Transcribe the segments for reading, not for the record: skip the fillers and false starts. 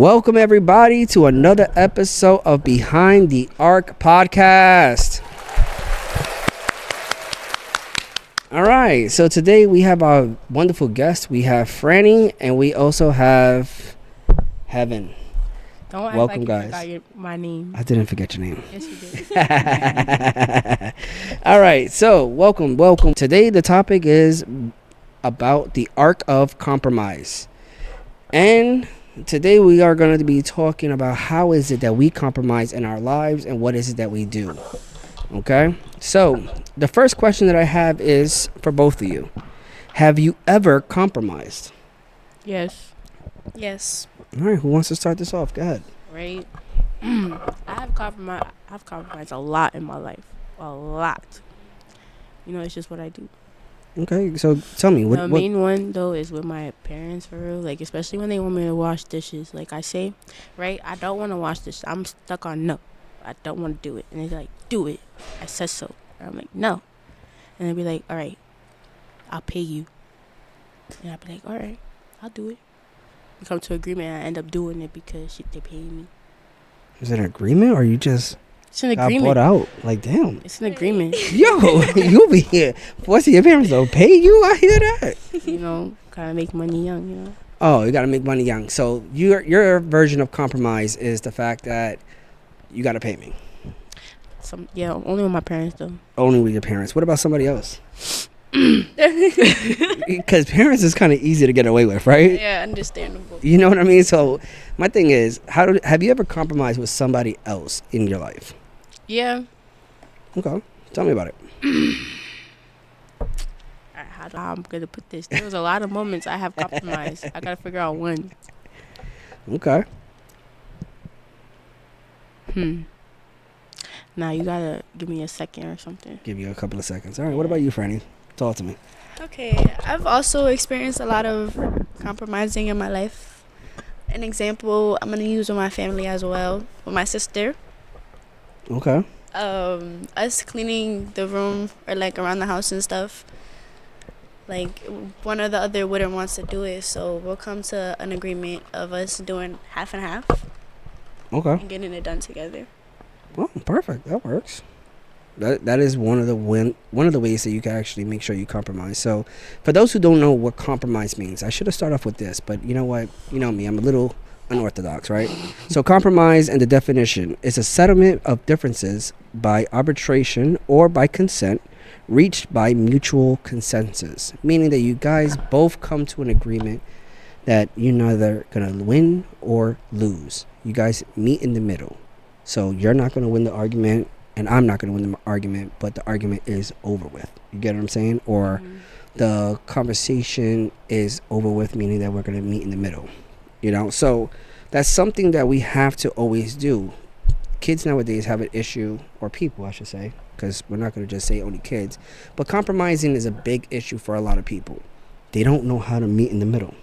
Welcome, everybody, to another episode of Behind the Arc podcast. All right, so today we have our wonderful guest. We have Franny, and we also have Heaven. Don't act Welcome, like guys. you forgot my name. I didn't forget your name. Yes, you did. All right, so welcome. Today the topic is about the arc of compromise. And today we are going to be talking about how is it that we compromise in our lives and what is it that we do. Okay? So, the first question that I have is for both of you. Have you ever compromised? Yes. Yes. All right, who wants to start this off? Go ahead. Right. I've compromised a lot in my life. A lot. You know, it's just what I do. Okay, so tell me The main one though is with my parents, for real. Like, especially when they want me to wash dishes. Like I say, right? I don't want to wash dishes. I'm stuck on no. I don't want to do it. And they're like, do it. I said so. And I'm like, no. And they'll be like, all right, I'll pay you. And I'll be like, all right, I'll do it. We come to agreement and I end up doing it because they pay me. Is it an agreement or you just It's an got agreement. bought out? Like, damn. It's an agreement. Yo, you be here. What's your parents don't pay you? I hear that. You know, gotta make money young, you know. Oh, you got to make money young. So your version of compromise is the fact that you got to pay me. Only with my parents though. Only with your parents. What about somebody else? Because parents is kind of easy to get away with, right? Yeah, understandable. You know what I mean? So my thing is, have you ever compromised with somebody else in your life? Yeah. Okay. Tell me about it. How I'm gonna put this. There was a lot of moments I have compromised. I gotta figure out one. Okay. Now you gotta give me a second or something. Give you a couple of seconds. All right. What about you, Franny? Talk to me. Okay, I've also experienced a lot of compromising in my life. An example I'm gonna use with my family as well, with my sister. Okay. Us cleaning the room or like around the house and stuff. Like one or the other wouldn't wants to do it, so we'll come to an agreement of us doing half and half Okay. and getting it done together. Oh, perfect. That works. That is one of the ways that you can actually make sure you compromise. So, for those who don't know what compromise means, I should have started off with this, but you know what? You know me, I'm a little unorthodox, right? So, compromise and the definition is a settlement of differences by arbitration or by consent reached by mutual consensus, meaning that you guys both come to an agreement that you're neither going to win or lose. You guys meet in the middle. So you're not going to win the argument, and I'm not going to win the argument, but the argument is over with. You get what I'm saying? Or the conversation is over with, meaning that we're going to meet in the middle. You know? So that's something that we have to always do. Kids nowadays have an issue, or people, I should say, because we're not going to just say only kids. But compromising is a big issue for a lot of people. They don't know how to meet in the middle.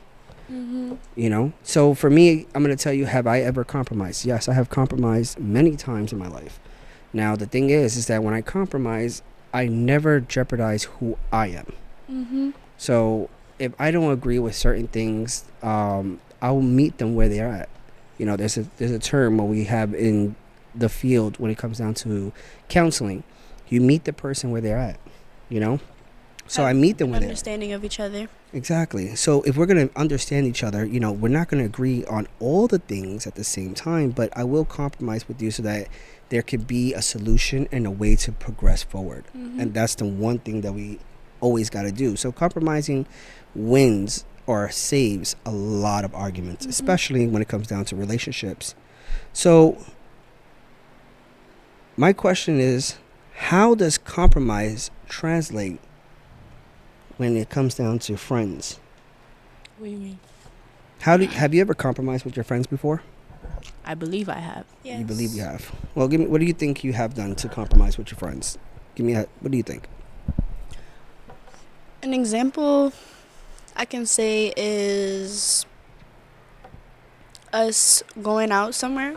You know, so for me, I'm going to tell you, have I ever compromised? Yes, I have compromised many times in my life. Now, the thing is that when I compromise, I never jeopardize who I am. So if I don't agree with certain things, I'll meet them where they're at. You know, there's a term what we have in the field when it comes down to counseling. You meet the person where they're at, you know? So I meet them where they're at. Understanding of each other. Exactly. So if we're going to understand each other, you know, we're not going to agree on all the things at the same time, but I will compromise with you so that there could be a solution and a way to progress forward. And that's the one thing that we always got to do. So compromising wins or saves a lot of arguments, especially when it comes down to relationships. So my question is, how does compromise translate when it comes down to friends? What do you mean? Have you ever compromised with your friends before? I believe I have. Yes. You believe you have. Well, give me. What do you think you have done to compromise with your friends? What do you think? An example I can say is us going out somewhere,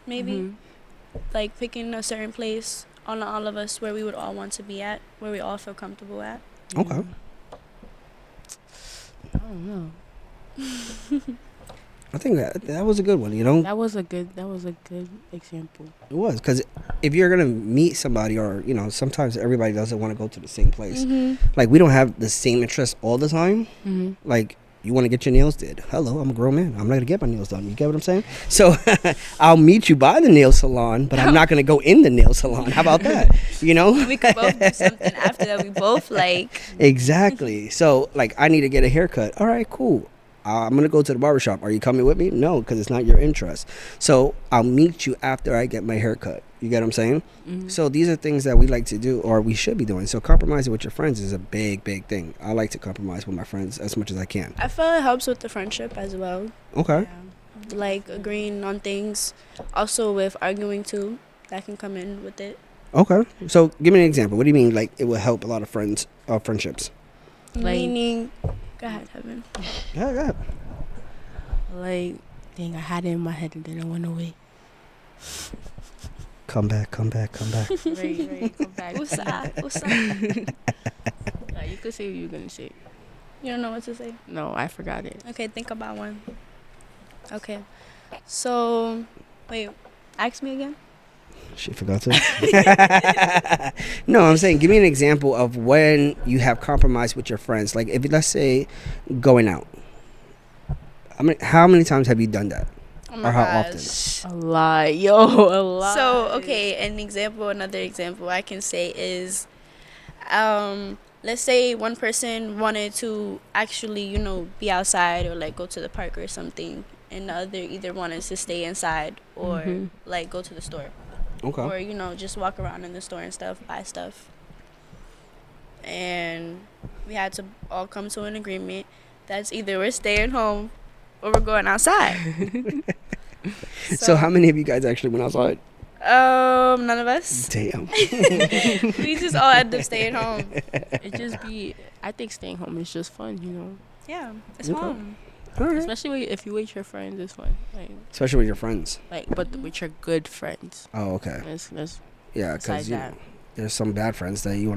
maybe. Like picking a certain place on all of us where we would all want to be at, where we all feel comfortable at. Okay. I don't know. I think that was a good one. You know, That was a good example. it was because if you're gonna meet somebody, or you know, sometimes everybody doesn't want to go to the same place. Like we don't have the same interests all the time. Mm-hmm. Like you want to get your nails did. Hello, I'm a grown man. I'm not gonna get my nails done. You get what I'm saying? So I'll meet you by the nail salon, but I'm not gonna go in the nail salon. How about that? You know? We could both do something after that we both like. Exactly. So like I need to get a haircut. All right, cool. I'm gonna go to the barbershop. Are you coming with me? No, because it's not your interest. So I'll meet you after I get my haircut. You get what I'm saying? Mm-hmm. So these are things that we like to do, or we should be doing. So compromising with your friends is a big, big thing. I like to compromise with my friends as much as I can. I feel it helps with the friendship as well. Okay. Yeah. Like agreeing on things. Also with arguing too. That can come in with it. Okay. So give me an example. What do you mean? Like it will help a lot of friendships? Like- Meaning, go ahead, Heaven. Yeah. Like, dang, I had it in my head and then it went away. Come back. Right, come back. What's up? Nah, you could say what you were gonna say. You don't know what to say? No, I forgot it. Okay, think about one. Okay. So, wait, ask me again? She forgot to. No, I'm saying, give me an example of when you have compromised with your friends. Like, if let's say going out. How many times have you done that? Oh my Or how gosh. often? A lot, yo, a lot. So, okay, another example I can say is, let's say one person wanted to actually, be outside or like go to the park or something, and the other either wanted to stay inside or Mhm. like go to the store. Okay. Or, just walk around in the store and stuff, buy stuff. And we had to all come to an agreement that's either we're staying home or we're going outside. So how many of you guys actually went outside? None of us. Damn. We just all end up staying home. I think staying home is just fun, Yeah, it's Okay. home. All right. Especially if you with your friends, it's fun. Especially with your friends. But with your good friends. Oh, okay. That's Yeah, besides because that. there's some bad friends that they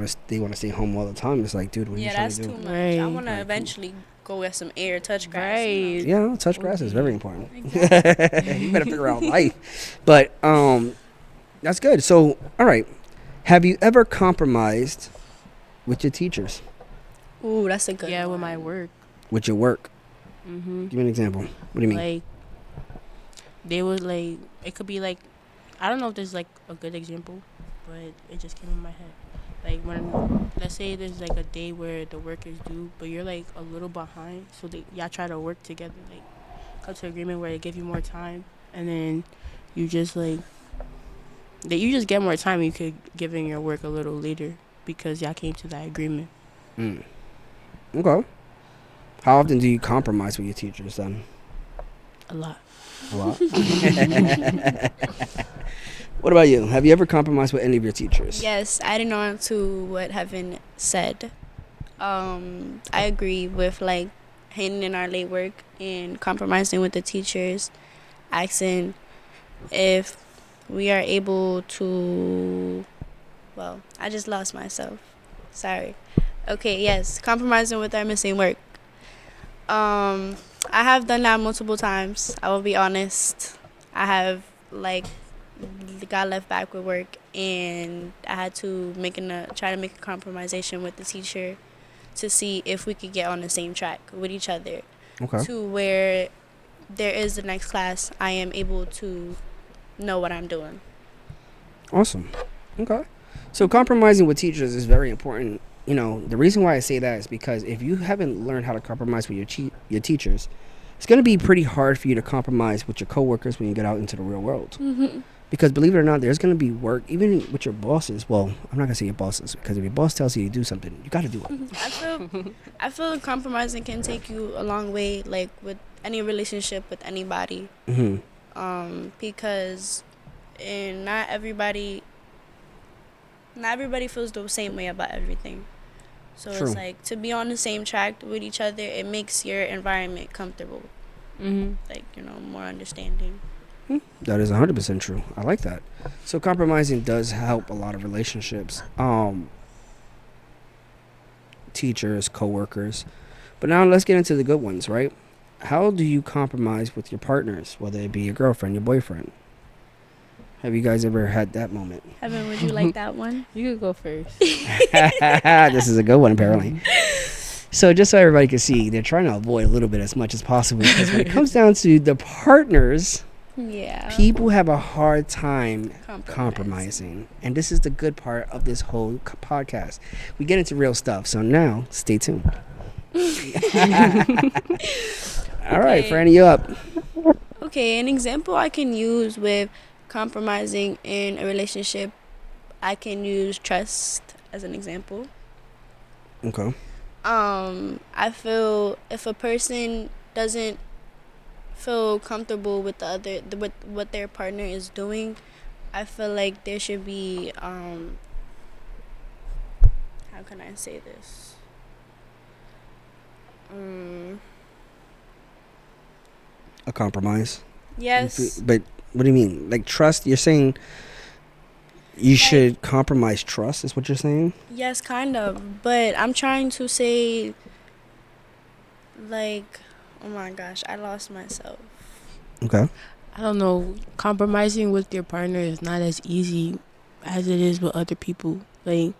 want to stay home all the time. It's like, dude, what are you Yeah, trying that's to too do? much. Right. I want to Like, eventually go get some air, touch grass. Right. Yeah, touch grass is very important. Exactly. You better figure out life. But that's good. So, all right. Have you ever compromised with your teachers? Ooh, that's a good Yeah, one. with my work. With your work? Mm-hmm. Give me an example. What do you mean? Like, they would like, it could be like, I don't know if there's like a good example, but it just came in my head. Like when, let's say there's like a day where the work is due, but you're like a little behind, so y'all try to work together, like come to an agreement where they give you more time, and then you just like, that you just get more time. You could give in your work a little later because y'all came to that agreement. Mm. Okay. How often do you compromise with your teachers then? A lot. A lot. What about you? Have you ever compromised with any of your teachers? Yes, adding on to what Heaven said, I agree with like handing in our late work and compromising with the teachers, asking if we are able to. Well, I just lost myself. Sorry. Okay, yes, compromising with our missing work. I have done that multiple times. I will be honest. I have like got left back with work, and I had to try to make a compromisation with the teacher to see if we could get on the same track with each other. Okay. To where there is the next class, I am able to know what I'm doing. Awesome. Okay. So compromising with teachers is very important. You know, the reason why I say that is because if you haven't learned how to compromise with your teachers, it's going to be pretty hard for you to compromise with your coworkers when you get out into the real world. Mm-hmm. Because believe it or not, there's going to be work, even with your bosses. Well, I'm not going to say your bosses, because if your boss tells you to do something, you got to do it. I feel compromising can take you a long way, like with any relationship with anybody. Mm-hmm. Because not everybody feels the same way about everything. So True. it's like to be on the same track with each other, it makes your environment comfortable, Mm-hmm. like more understanding. That is 100% true. I like that. So compromising does help a lot of relationships. Teachers, coworkers. But now let's get into the good ones, right? how do you compromise with your partners, whether it be your girlfriend, your boyfriend? Have you guys ever had that moment? Evan, would you like that one? You could go first. This is a good one, apparently. So just so everybody can see, they're trying to avoid a little bit as much as possible, because when it comes down to the partners, Yeah. people have a hard time compromising. And this is the good part of this whole podcast. We get into real stuff. So now, stay tuned. All right, Okay. Franny, you up. Okay, an example I can use with compromising in a relationship, I can use trust as an example. Okay. I feel if a person doesn't feel comfortable with with what their partner is doing, I feel like there should be how can I say this? A compromise. Yes. But what do you mean? Like trust? You're saying you should compromise trust, is what you're saying? Yes, kind of. But I'm trying to say, like, oh my gosh, I lost myself. Okay. I don't know. Compromising with your partner is not as easy as it is with other people. Like,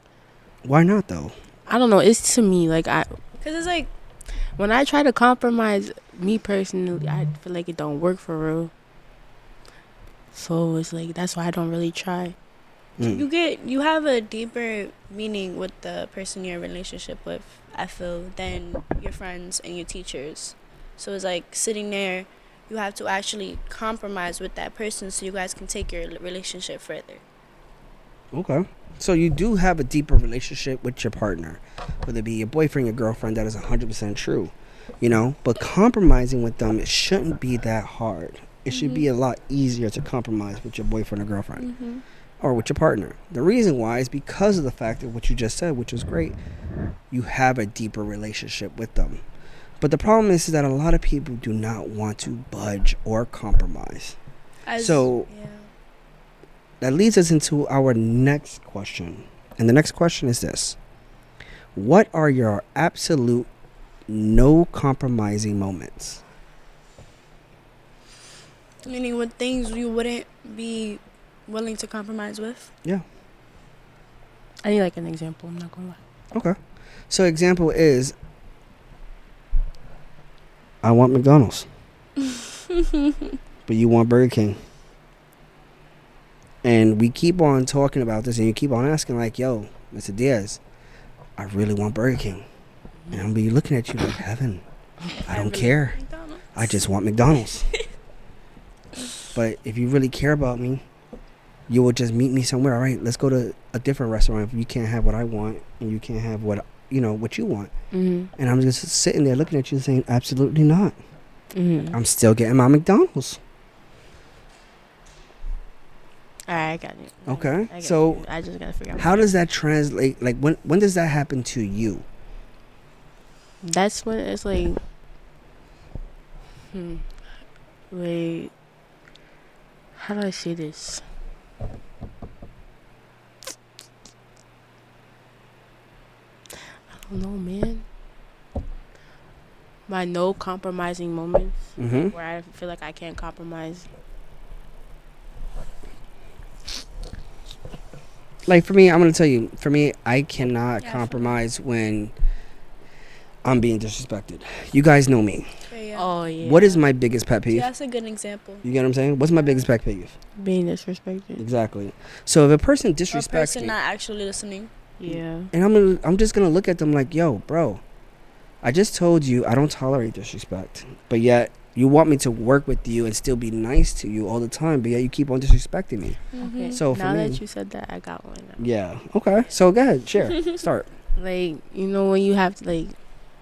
Why not, though? I don't know. It's to me like Because it's like, when I try to compromise, me personally, I feel like it don't work for real. So it's like that's why I don't really try. you have a deeper meaning with the person you're in a relationship with, I feel, than your friends and your teachers. So it's like sitting there, you have to actually compromise with that person so you guys can take your relationship further. Okay. So you do have a deeper relationship with your partner, whether it be your boyfriend, your girlfriend. That is 100% true, you know. But compromising with them, it shouldn't be that hard. It should be a lot easier to compromise with your boyfriend or girlfriend, or with your partner. The reason why is because of the fact of what you just said, which was great. You have a deeper relationship with them. But the problem is that a lot of people do not want to budge or compromise. So- yeah. That leads us into our next question. And the next question is this: what are your absolute no compromising moments? Meaning with things you wouldn't be willing to compromise with. Yeah. I need like an example. I'm not gonna lie. Okay. So example is, I want McDonald's. But you want Burger King. And we keep on talking about this, and you keep on asking, like, yo, Mr. Diaz, I really want Burger King. And I'm be looking at you like, Heaven, I don't care. I just want McDonald's. But if you really care about me, you will just meet me somewhere. All right, let's go to a different restaurant if you can't have what I want and you can't have what you want. Mm-hmm. And I'm just sitting there looking at you saying, absolutely not. Mm-hmm. I'm still getting my McDonald's. All right, I got it. Okay, I got so you. I just gotta figure out. how does that translate? Like, when does that happen to you? That's when it's like, wait, how do I say this? I don't know, man. My no compromising moments Mm-hmm. where I feel like I can't compromise. Like, for me, I'm going to tell you, for me, I cannot Yeah, compromise when I'm being disrespected. You guys know me. Oh yeah. What is my biggest pet peeve? That's a good example. You get what I'm saying? What's my biggest pet peeve? Being disrespected? Exactly. So if a person A disrespects person me, not actually listening. Yeah. and I'm just gonna look at them like, yo, bro, I just told you I don't tolerate disrespect, but yet you want me to work with you and still be nice to you all the time, but yet you keep on disrespecting me. Okay. So for now me- that you said that, I got one. Now. Yeah. Okay. So go ahead, share, start. Like, you know, when you have to, like,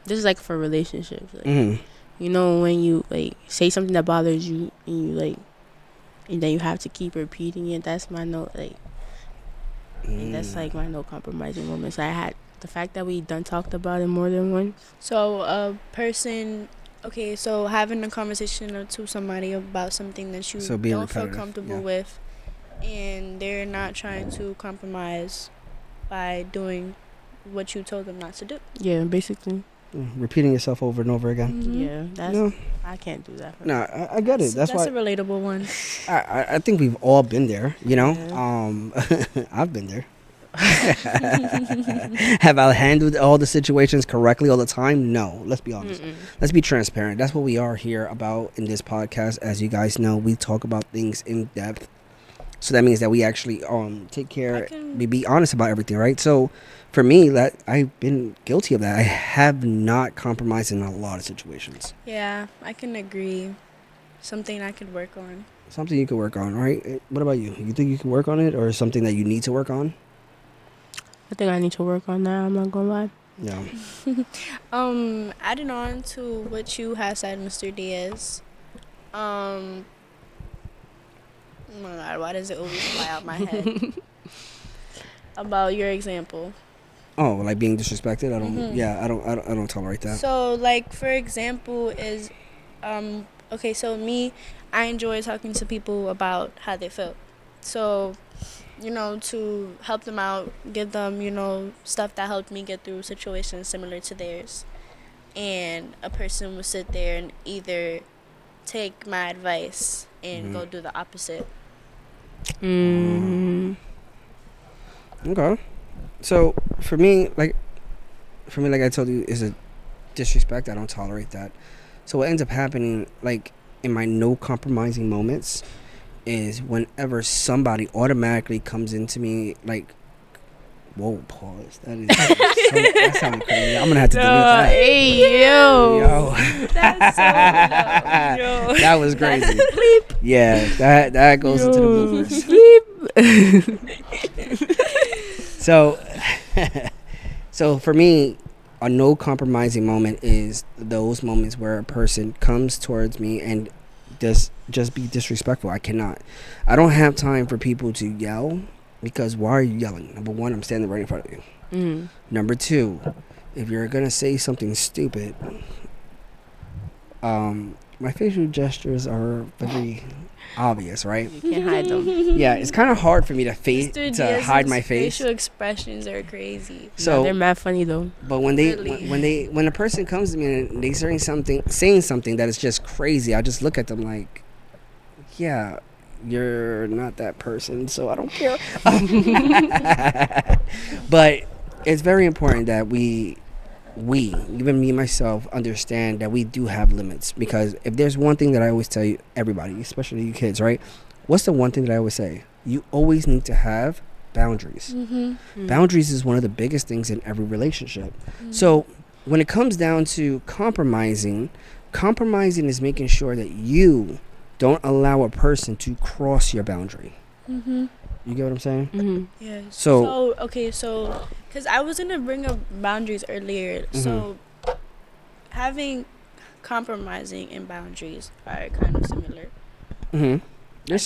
this is like for relationships. Like, Mm-hmm. you know, when you like say something that bothers you and you like, and then you have to keep repeating it. That's my no, like, that's like my no compromising moments. I had the fact that we done talked about it more than once. So a person, okay, so having a conversation to somebody about something that you So being don't feel repetitive, comfortable yeah. with, and they're not trying to compromise by doing what you told them not to do. Yeah, basically. Repeating yourself over and over again. Mhm. Yeah, that's No, I can't do that. no, I get it. That's a why relatable one. I think we've all been there. You know, Yeah. I've been there. Have I handled all the situations correctly all the time? No. Let's be honest. Mm-mm. Let's be transparent. That's what we are here about in this podcast. As you guys know, we talk about things in depth. So that means that we actually take care. We be honest about everything, right? So for me, that I've been guilty of that. I have not compromised in a lot of situations. Yeah, I can agree. Something I could work on. Something you could work on, right? What about you? You think you can work on it, or something that you need to work on? I think I need to work on that. I'm not gonna lie. Yeah. Adding on to what you had said, Mr. Diaz. Oh my God, why does it always fly out my head? About your example. Oh, like being disrespected. I don't. Mhm. Yeah, I don't tolerate that. So, like, for example, is, okay, so me, I enjoy talking to people about how they feel. So, you know, to help them out, give them, you know, stuff that helped me get through situations similar to theirs. And a person will sit there and either take my advice and go do the opposite. Mm. Okay. So for me, like I told you, is a disrespect. I don't tolerate that. So what ends up happening, like in my no compromising moments, is whenever somebody automatically comes into me, like, whoa, pause. That sounded crazy. I'm gonna have to delete that. Hey Yo. That's so no. That was crazy. Yeah, that goes into the bloopers. So, so for me, a no compromising moment is those moments where a person comes towards me and does just be disrespectful. I cannot. I don't have time for people to yell, because why are you yelling? Number one, I'm standing right in front of you. Mm. Number two, if you're gonna say something stupid, my facial gestures are very obvious, right? You can't hide them. Yeah, it's kind of hard for me to hide my face. Facial expressions are crazy. So So, they're mad funny though. but when when a person comes to me and they saying something that is just crazy, I just look at them like, yeah, you're not that person, so I don't care. But it's very important that we, even me myself, understand that we do have limits. Because if there's one thing that I always tell you, everybody, especially you kids, right? What's the one thing that I always say? You always need to have boundaries. Mm-hmm. Boundaries is one of the biggest things in every relationship. So when it comes down to compromising is making sure that you don't allow a person to cross your boundary. Mm-hmm. You get what I'm saying? Mm-hmm. Yes. So- So because I was gonna bring up boundaries earlier. So having compromising and boundaries are kind of similar. Mm-hmm. They're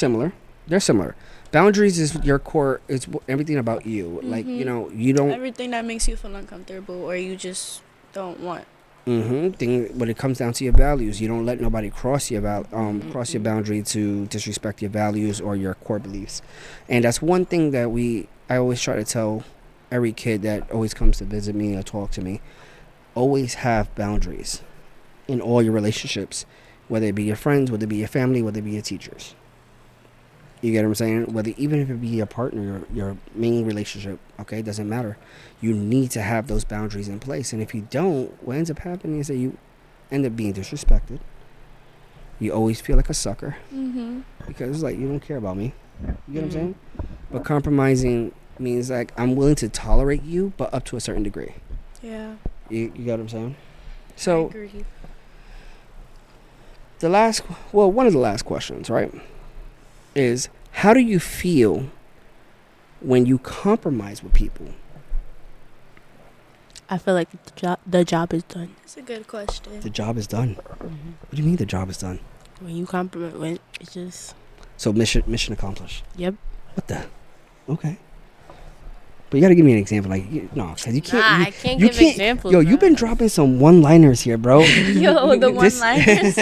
similar. Boundaries is your core. It's everything about you. Like, you know, you don't. Everything that makes you feel uncomfortable or you just don't want. When it comes down to your values, you don't let nobody cross your boundary to disrespect your values or your core beliefs. And that's one thing that I always try to tell every kid that always comes to visit me or talk to me. Always have boundaries in all your relationships, whether it be your friends, whether it be your family, whether it be your teachers. You get what I'm saying? Even if it be your partner, your main relationship, okay, it doesn't matter. You need to have those boundaries in place. And if you don't, what ends up happening is that you end up being disrespected. You always feel like a sucker because it's like, you don't care about me. You get what I'm saying? But compromising means like, I'm willing to tolerate you, but up to a certain degree. Yeah. You get what I'm saying? I So agree. one of the last questions, right, is how do you feel when you compromise with people? I feel like the job is done. That's a good question. The job is done. What do you mean the job is done? When you compliment, when it's just So mission accomplished. Yep. What the? Okay. But you got to give me an example. Like, because you can't. Nah, you, I can't you give can't, examples. Yo, you've been dropping some one-liners here, bro. Yo, the This- one-liners.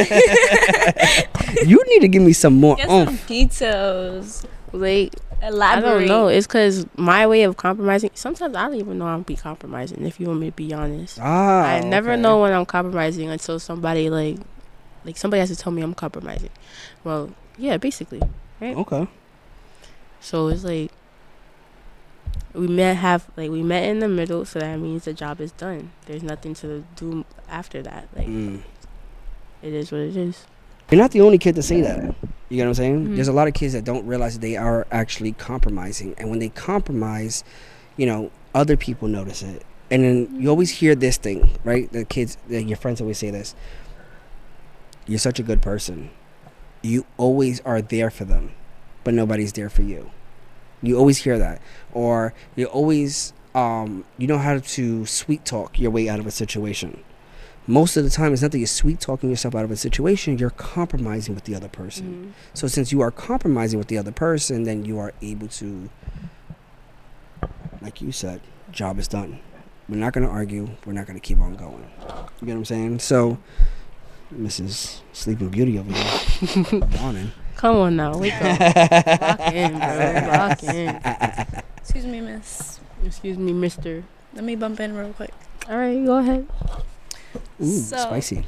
You need to give me some more Get some oomph. details. like Elaborate. I don't know. It's because my way of compromising. Sometimes I don't even know I'm be compromising. If you want me to be honest, I never Okay. know when I'm compromising until somebody like somebody has to tell me I'm compromising. Well, yeah, basically, right? Okay. So it's like we met in the middle, so that means the job is done. There's nothing to do after that. Like it is what it is. You're not the only kid to say that. You get what I'm saying? Mhm. There's a lot of kids that don't realize they are actually compromising. And when they compromise, other people notice it. And then you always hear this thing, right? The kids, your friends always say this. You're such a good person. You always are there for them, but nobody's there for you. You always hear that. Or you always, you know how to sweet talk your way out of a situation. Most of the time, it's not that you're sweet talking yourself out of a situation, you're compromising with the other person. So since you are compromising with the other person, then you are able to, like you said, job is done. We're not going to argue. We're not going to keep on going. You get what I'm saying? So, Mrs. Sleeping Beauty over here, yawning. Come on now, wake up. Lock in, bro. Lock in. Excuse me, miss. Excuse me, mister. Let me bump in real quick. All right, go ahead. Ooh, So- spicy.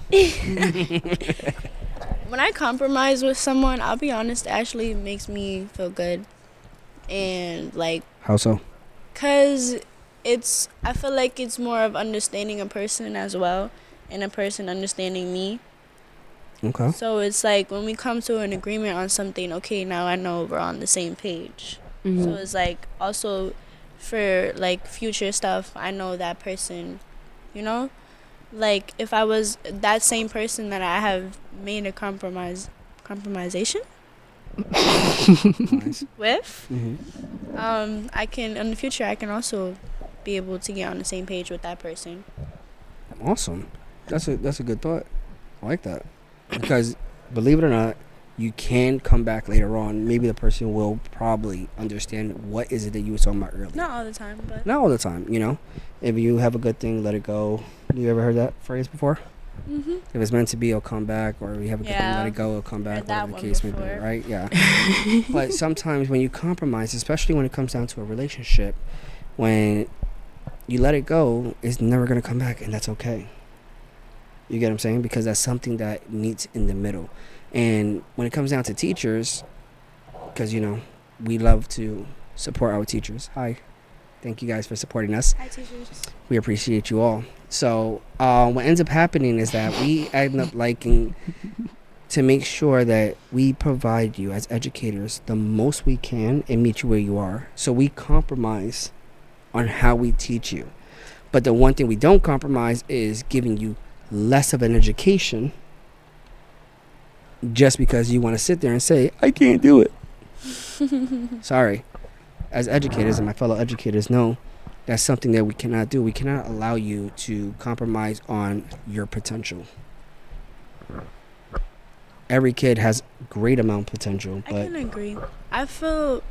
When I compromise with someone, I'll be honest, it actually makes me feel good. And like, How so? cause I feel like it's more of understanding a person as well, and a person understanding me. Okay. So it's like when we come to an agreement on something, okay, now I know we're on the same page. Mhm. So it's like also for like future stuff, I know that person, like if I was that same person that I have made a compromisation Nice. with, Mm-hmm. I can in the future I can also be able to get on the same page with that person. Awesome. That's a good thought. I like that. Because believe it or not, you can come back later on. Maybe the person will probably understand what is it that you were talking about earlier. Not all the time, but Not all the time, If you have a good thing, let it go. You ever heard that phrase before? mhm. If it's meant to be, it'll come back. Or we have a good thing, Yeah. let it go, it'll come back. Heard that Whatever the one case may be, before. right? Yeah. But sometimes when you compromise, especially when it comes down to a relationship, when you let it go, it's never going to come back, and that's okay. You get what I'm saying? Because that's something that meets in the middle. And when it comes down to teachers, because, we love to support our teachers. Hi. Thank you guys for supporting us. Hi, teachers. We appreciate you all. So what ends up happening is that we end up liking to make sure that we provide you as educators the most we can and meet you where you are. So we compromise on how we teach you. But the one thing we don't compromise is giving you less of an education just because you want to sit there and say, I can't do it. Sorry. As educators, and my fellow educators know, that's something that we cannot do. We cannot allow you to compromise on your potential. Every kid has great amount of potential, I but can agree. I feel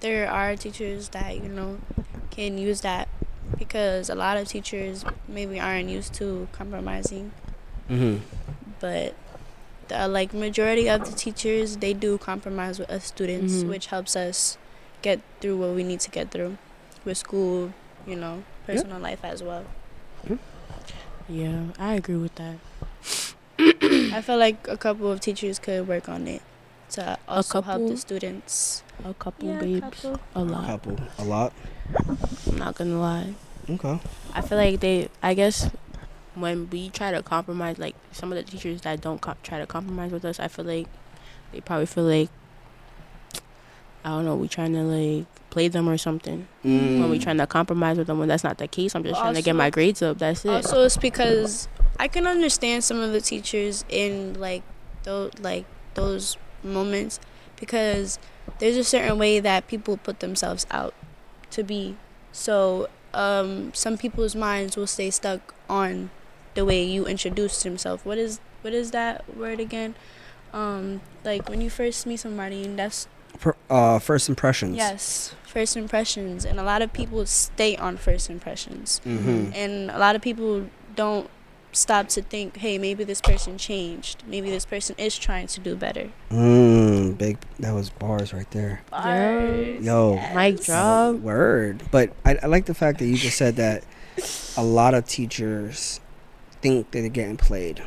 there are teachers that can use that, because a lot of teachers maybe aren't used to compromising, but the majority of the teachers, they do compromise with us students, Mhm. which helps us get through what we need to get through with school, personal life as well. Yeah, I agree with that. I feel like a couple of teachers could work on it to also help couple? the students. A couple, Yeah, a babes. couple. A lot. couple, a lot. I'm not gonna lie. Okay. I feel like I guess when we try to compromise, like some of the teachers that don't try to compromise with us, I feel like they probably feel like, I don't know, we trying to play them or something. When we trying to compromise with them, when that's not the case, I'm just trying to get my grades up. That's it. Also, it's because I can understand some of the teachers in those moments, because there's a certain way that people put themselves out to be. So some people's minds will stay stuck on the way you introduced himself. What is that word again? Like when you first meet somebody, and that's First impressions. yes, first impressions, and a lot of people stay on first impressions. Mm-hmm. And a lot of people don't stop to think, hey, maybe this person changed. Maybe this person is trying to do better. Big. That was bars right there. Bars, Yo. yes. Mic drop. Word. But I like the fact that you just said that a lot of teachers think that they're getting played.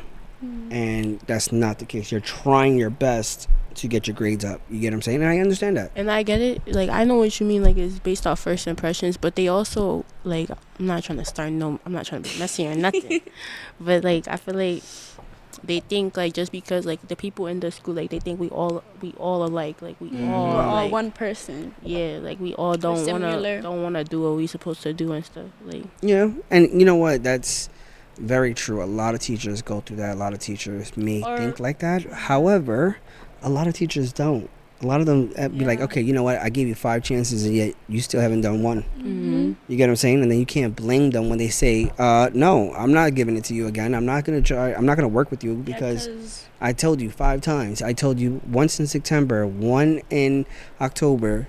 And that's not the case. You're trying your best to get your grades up. You get what I'm saying? And I understand that. And I get it. Like, I know what you mean. Like, it's based off first impressions. But they also, like, I'm not trying to be messy or nothing. But, like, I feel like they think, like, just because, like, the people in the school, like, they think we all alike. Like, we all, We're all like, one person. yeah, like, we all don't similar. wanna do what we supposed to do and stuff. Like, Yeah. And you know what? That's very true. A lot of teachers go through that. A lot of teachers may think like that. However, a lot of teachers don't. A lot of them be like, okay, you know what? I gave you 5 chances and yet you still haven't done one. You get what I'm saying? And then you can't blame them when they say, no, I'm not giving it to you again. I'm not going to try. I'm not going to work with you because I told you 5 times. I told you once in September, one in October,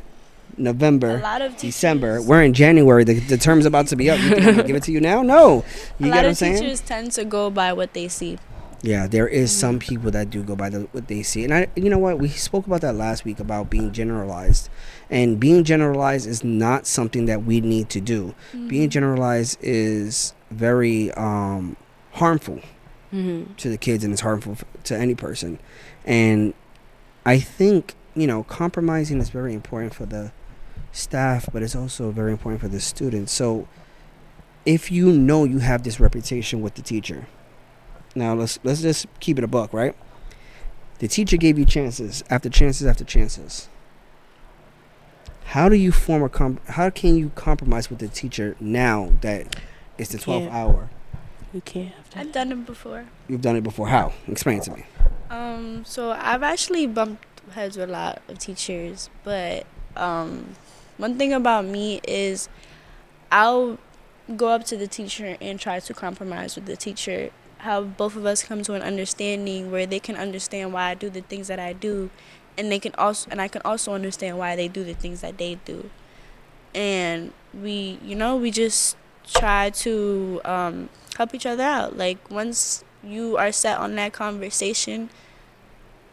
November, A lot of December. We're in January. The term's about to be up. You think I'm going to give it to you now? No. You a get lot what I'm of saying? teachers tend to go by what they see. Yeah, there is some people that do go by what they see. And you know what? We spoke about that last week about being generalized. And being generalized is not something that we need to do. Being generalized is very harmful to the kids, and it's harmful to any person. And I think, compromising is very important for the staff, but it's also very important for the students. So if you know you have this reputation with the teacher, now let's just keep it a buck, right? The teacher gave you chances after chances after chances. How do you how can you compromise with the teacher now that it's the 12th hour? You can't have that. I've done it before. You've done it before. How? Explain it to me. So I've actually bumped heads with a lot of teachers, but one thing about me is I'll go up to the teacher and try to compromise with the teacher, have both of us come to an understanding where they can understand why I do the things that I do, and I can also understand why they do the things that they do. And we just try to help each other out. Like, once you are set on that conversation,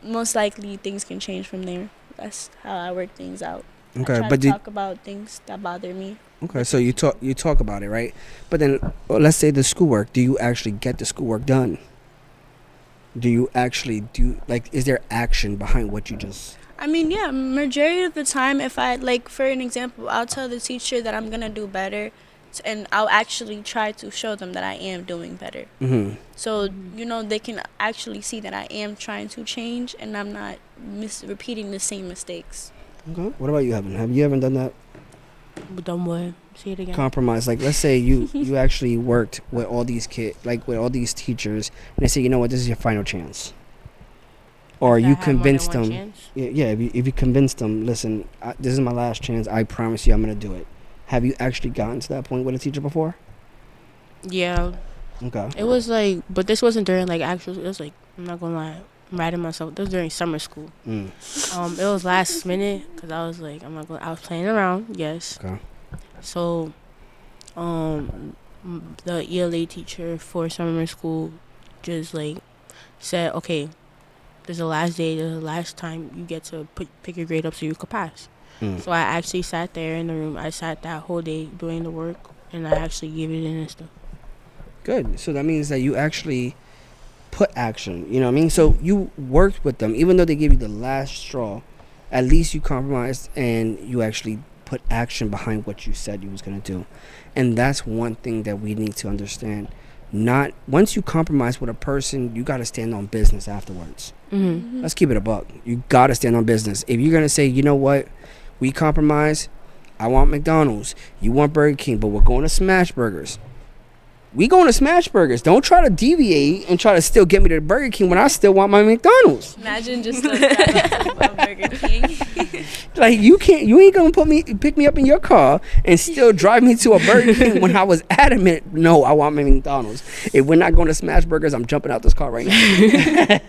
most likely things can change from there. That's how I work things out. Okay, I try to talk about things that bother me. Okay, so you talk about it, right? But then, let's say the schoolwork. Do you actually get the schoolwork done? Do you actually is there action behind what you just... I mean, yeah, majority of the time, if I, like, for an example, I'll tell the teacher that I'm going to do better, and I'll actually try to show them that I am doing better. So, they can actually see that I am trying to change, and I'm not repeating the same mistakes. Okay. What about you, Evan? Have you ever done that? Done what? Say it again. Compromise. Like, let's say you actually worked with all these with all these teachers, and they say, you know what, this is your final chance. Or you convinced them. Yeah. If you convinced them, listen, this is my last chance. I promise you, I'm gonna do it. Have you actually gotten to that point with a teacher before? Yeah. Okay. It was like, but this wasn't during like actual. It was like, I'm not gonna lie, I'm riding myself. This was during summer school. It was last minute because I was like, I was playing around. Yes. Okay. So, the ELA teacher for summer school just like said, okay, this is the last day, this is the last time you get to pick your grade up so you could pass. So I actually sat there in the room. I sat that whole day doing the work, and I actually gave it in and stuff. Good. So that means that you actually put action. You know what I mean? So you worked with them, even though they gave you the last straw. At least you compromised and you actually put action behind what you said you was gonna do. And that's one thing that we need to understand. Not once you compromise with a person, you gotta stand on business afterwards. Let's keep it a buck. You gotta stand on business. If you're gonna say, you know what, we compromise. I want McDonald's. You want Burger King, but we're going to Smash Burgers. We going to Smash Burgers. Don't try to deviate and try to still get me to Burger King when I still want my McDonald's. Imagine just like a Burger King. Like, you ain't gonna pick me up in your car and still drive me to a Burger King when I was adamant, no, I want my McDonald's. If we're not going to Smash Burgers, I'm jumping out this car right now.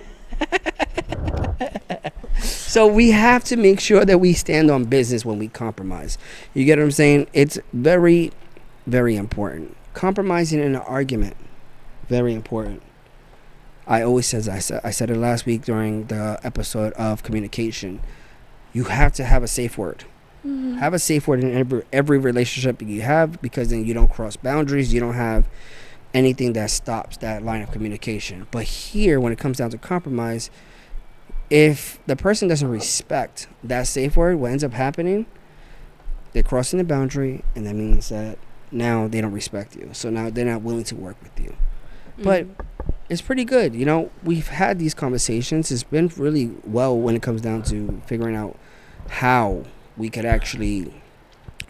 So we have to make sure that we stand on business when we compromise. You get what I'm saying? It's very, very important. Compromising in an argument Very important. I said it last week during the episode of communication. You have to have a safe word. Mm-hmm. Have a safe word in every relationship that you have, because then you don't cross boundaries. You don't have anything that stops that line of communication. But here, when it comes down to compromise, if the person doesn't respect that safe word, what ends up happening, they're crossing the boundary, and that means that now they don't respect you. So now they're not willing to work with you. But it's pretty good. You know, we've had these conversations. It's been really well when it comes down to figuring out how we could actually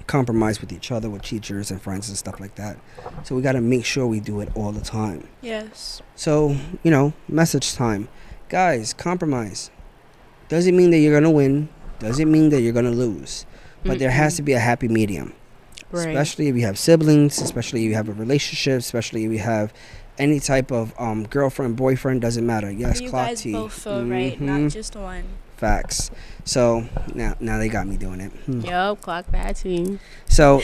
compromise with each other, with teachers and friends and stuff like that. So we got to make sure we do it all the time. Yes. So, you know, message time. Guys, compromise. Doesn't mean that you're going to win. Doesn't mean that you're going to lose. But there has to be a happy medium. Right. Especially if you have siblings, especially if you have a relationship, especially if you have any type of girlfriend, boyfriend, doesn't matter. Yes, You clock guys T. both feel right, not just one. Facts. So now they got me doing it. Yup, clock that team. So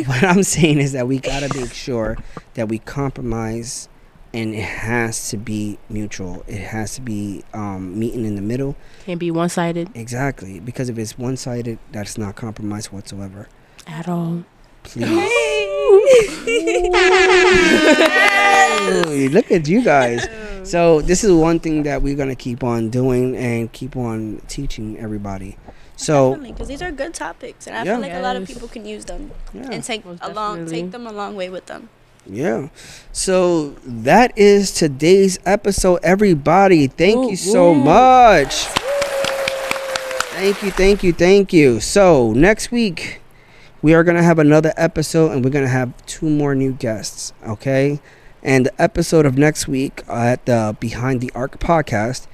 what I'm saying is that we gotta make sure that we compromise, and it has to be mutual. It has to be meeting in the middle. Can't be one-sided Exactly, because if it's one-sided, that's not compromise whatsoever. at all. Please. Ooh, look at you guys. So this is one thing that we're gonna keep on doing and keep on teaching everybody. So Definitely, because these are good topics, and I Yeah. feel like a lot of Yes. people can use them yeah. and take Most take definitely. them a long way with them. Yeah. So that is today's episode, everybody. Thank you so much. Thank you. So next week, we are going to have another episode, and we're going to have 2 more new guests, okay? And the episode of next week at the Behind the Arc podcast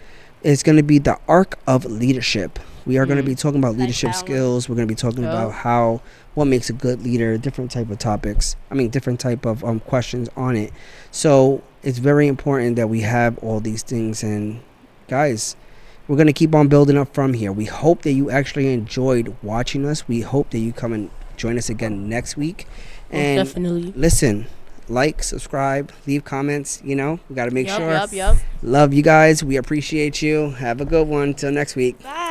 is going to be the Arc of Leadership. We are going to be talking about leadership that one. skills. We're going to be talking about what makes a good leader, different type of topics. Different type of questions on it. So it's very important that we have all these things. And guys, we're going to keep on building up from here. We hope that you actually enjoyed watching us. We hope that you come and join us again next week. And Definitely. listen, like, subscribe, leave comments. You know, we got to make sure. Yup. Love you guys. We appreciate you. Have a good one. Till next week. Bye.